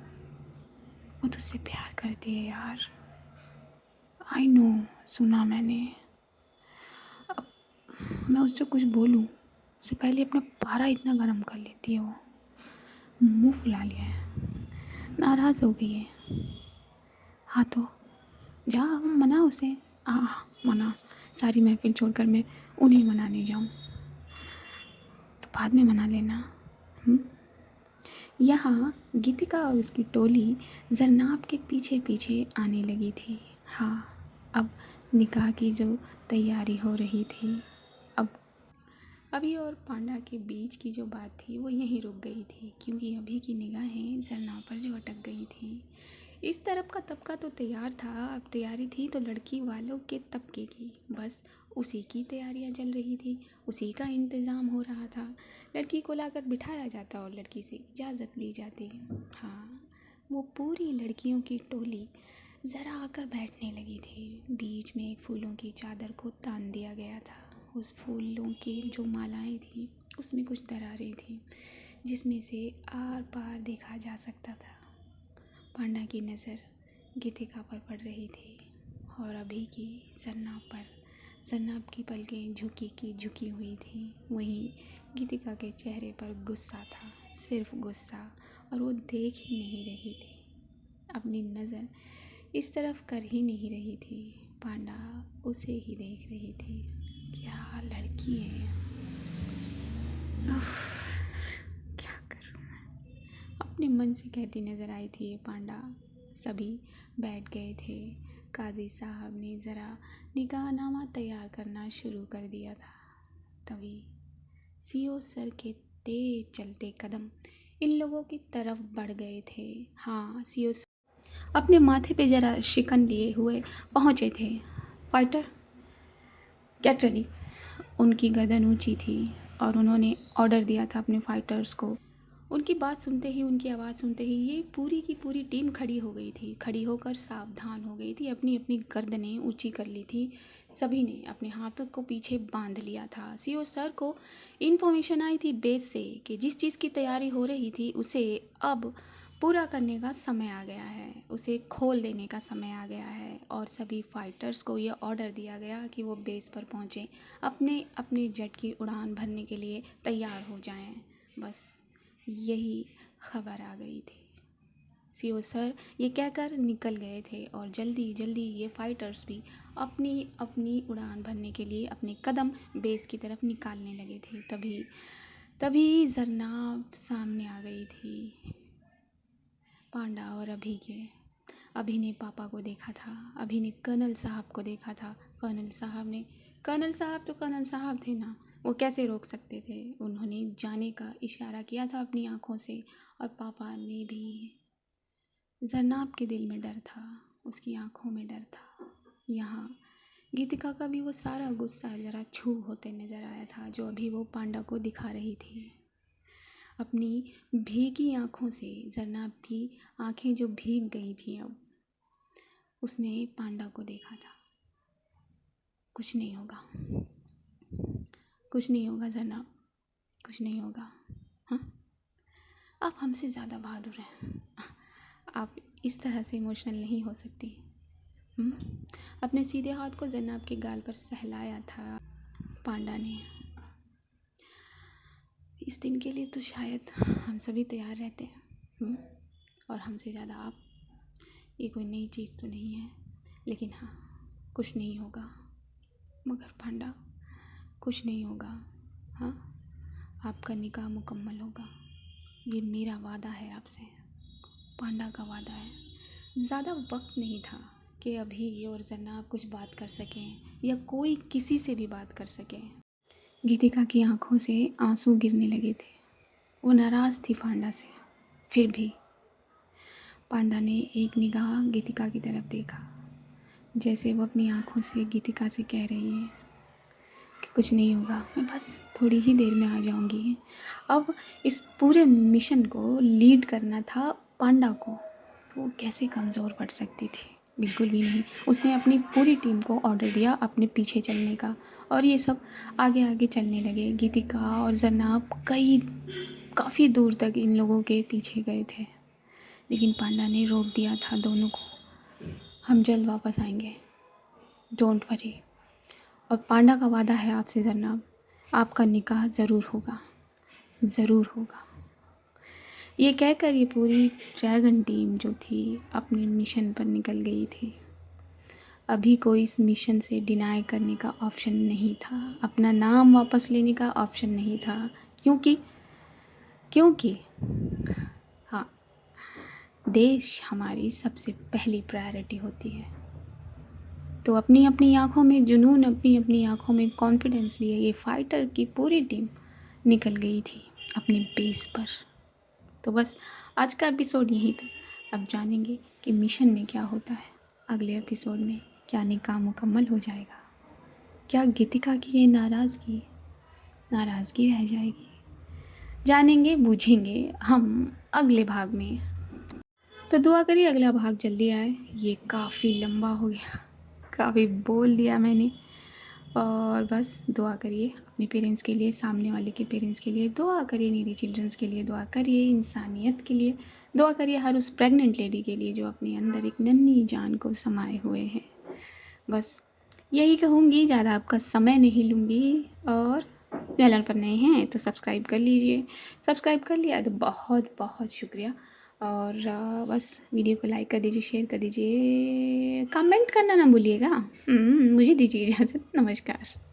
वो तुझसे प्यार करती है यार। आई नो, सुना मैंने। अब मैं उससे कुछ बोलूँ उससे पहले अपना पारा इतना गर्म कर लेती है वो। मुंह फुला लिया है, नाराज़ हो गई है। हाँ तो जा मना उसे। मना। सारी महफिल छोड़कर मैं उन्हें मनाने जाऊँ तो बाद में मना लेना। यहाँ गीतिका और उसकी टोली जरनाब के पीछे पीछे आने लगी थी। हाँ, अब निकाह की जो तैयारी हो रही थी। अब अभी और पांडा के बीच की जो बात थी वो यहीं रुक गई थी, क्योंकि अभी की निगाहें जरनाब पर जो अटक गई थी। इस तरफ का तबका तो तैयार था, अब तैयारी थी तो लड़की वालों के तबके की। बस उसी की तैयारियां चल रही थी, उसी का इंतज़ाम हो रहा था। लड़की को लाकर बिठाया जाता और लड़की से इजाज़त ली जाती। हाँ, वो पूरी लड़कियों की टोली ज़रा आकर बैठने लगी थी। बीच में एक फूलों की चादर को तान दिया गया था। उस फूलों की जो मालाएं थी उसमें कुछ दरारें थी, जिसमें से आर पार देखा जा सकता था। पांडा की नज़र गीतिका पर पड़ रही थी और अभी की जरनाब पर। जरनाब की पलकें झुकी की झुकी हुई थी। वहीं गीतिका के चेहरे पर गुस्सा था, सिर्फ गुस्सा, और वो देख ही नहीं रही थी। अपनी नज़र इस तरफ कर ही नहीं रही थी। पांडा उसे ही देख रही थी। क्या लड़की है! उफ, क्या करूं मैं? अपने मन से कहती नजर आई थी ये पांडा। सभी बैठ गए थे। काजी साहब ने ज़रा निकाहनामा तैयार करना शुरू कर दिया था। तभी सीओ सर के तेज चलते कदम इन लोगों की तरफ बढ़ गए थे। हाँ, सीओ अपने माथे पे जरा शिकन लिए हुए पहुंचे थे। Fighter get ready. उनकी गर्दन ऊंची थी और उन्होंने ऑर्डर दिया था अपने फाइटर्स को। उनकी बात सुनते ही, उनकी आवाज़ सुनते ही ये पूरी की पूरी टीम खड़ी हो गई थी। खड़ी होकर सावधान हो गई थी, अपनी अपनी गर्दनें ऊंची कर ली थी। सभी ने अपने हाथों को पीछे बांध लिया था। सीओ सर को इन्फॉर्मेशन आई थी बेस से कि जिस चीज़ की तैयारी हो रही थी उसे अब पूरा करने का समय आ गया है, उसे खोल देने का समय आ गया है। और सभी फाइटर्स को यह ऑर्डर दिया गया कि वो बेस पर पहुँचें, अपने अपने जेट की उड़ान भरने के लिए तैयार हो जाएं। बस यही खबर आ गई थी। सीओ सर ये कहकर निकल गए थे और जल्दी जल्दी ये फाइटर्स भी अपनी अपनी उड़ान भरने के लिए अपने कदम बेस की तरफ निकालने लगे थे। तभी तभी जरनाब सामने आ गई थी पांडा और अभी के। अभी ने पापा को देखा था, अभी ने कर्नल साहब को देखा था। कर्नल साहब तो कर्नल साहब थे ना, वो कैसे रोक सकते थे? उन्होंने जाने का इशारा किया था अपनी आंखों से। और पापा ने भी। जरनाब के दिल में डर था, उसकी आंखों में डर था। यहाँ गीतिका का भी वो सारा गुस्सा जरा छू होते नजर आया था, जो अभी वो पांडा को दिखा रही थी। अपनी भीगी आंखों से जरनाब की आंखें जो भीग गई थी, अब उसने पांडा को देखा था। कुछ नहीं होगा, कुछ नहीं होगा जरनाब, कुछ नहीं होगा। हाँ, आप हमसे ज़्यादा बहादुर हैं, आप इस तरह से इमोशनल नहीं हो सकती। अपने सीधे हाथ को जरनाब के गाल पर सहलाया था पांडा ने। इस दिन के लिए तो शायद हम सभी तैयार रहते हैं, और हमसे ज़्यादा आप। ये कोई नई चीज़ तो नहीं है, लेकिन हाँ, कुछ नहीं होगा। मगर पांडा, कुछ नहीं होगा। हाँ, आपका निकाह मुकम्मल होगा, ये मेरा वादा है आपसे। पांडा का वादा है। ज़्यादा वक्त नहीं था कि अभी और जरनाब कुछ बात कर सकें या कोई किसी से भी बात कर सके। गीतिका की आंखों से आंसू गिरने लगे थे। वो नाराज़ थी पांडा से। फिर भी पांडा ने एक निगाह गीतिका की तरफ देखा, जैसे वो अपनी आंखों से गीतिका से कह रही है कि कुछ नहीं होगा, मैं बस थोड़ी ही देर में आ जाऊंगी। अब इस पूरे मिशन को लीड करना था पांडा को, तो वो कैसे कमज़ोर पड़ सकती थी? बिल्कुल भी नहीं। उसने अपनी पूरी टीम को ऑर्डर दिया अपने पीछे चलने का, और ये सब आगे आगे चलने लगे। गीतिका और जनाब काफ़ी दूर तक इन लोगों के पीछे गए थे, लेकिन पांडा ने रोक दिया था दोनों को। हम जल्द वापस आएंगे, डोंट वरी। और पांडा का वादा है आपसे जनाब, आपका निकाह ज़रूर होगा, ज़रूर होगा। ये कहकर ये पूरी ड्रैगन टीम जो थी अपने मिशन पर निकल गई थी। अभी कोई इस मिशन से डिनाई करने का ऑप्शन नहीं था, अपना नाम वापस लेने का ऑप्शन नहीं था, क्योंकि क्योंकि हाँ, देश हमारी सबसे पहली प्रायोरिटी होती है। तो अपनी अपनी आँखों में जुनून, अपनी अपनी आँखों में कॉन्फिडेंस लिए ये फाइटर की पूरी टीम निकल गई थी अपने बेस पर। तो बस आज का एपिसोड यही था। अब जानेंगे कि मिशन में क्या होता है। अगले एपिसोड में क्या निकाह मुकम्मल हो जाएगा, क्या गीतिका की ये नाराज़गी रह जाएगी? जानेंगे बूझेंगे हम अगले भाग में। तो दुआ करिए अगला भाग जल्दी आए। ये काफ़ी लंबा हो गया, काफ़ी बोल दिया मैंने। और बस दुआ करिए अपने पेरेंट्स के लिए, सामने वाले के पेरेंट्स के लिए दुआ करिए, नीडी चिल्ड्रंस के लिए दुआ करिए, इंसानियत के लिए दुआ करिए, हर उस प्रेग्नेंट लेडी के लिए जो अपने अंदर एक नन्ही जान को समाए हुए हैं। बस यही कहूँगी, ज़्यादा आपका समय नहीं लूँगी। और चैनल पर नए हैं तो सब्सक्राइब कर लीजिए। सब्सक्राइब कर लिया तो बहुत बहुत शुक्रिया। और बस वीडियो को लाइक कर दीजिए, शेयर कर दीजिए, कमेंट करना ना भूलिएगा। मुझे दीजिए इजाज़त। नमस्कार।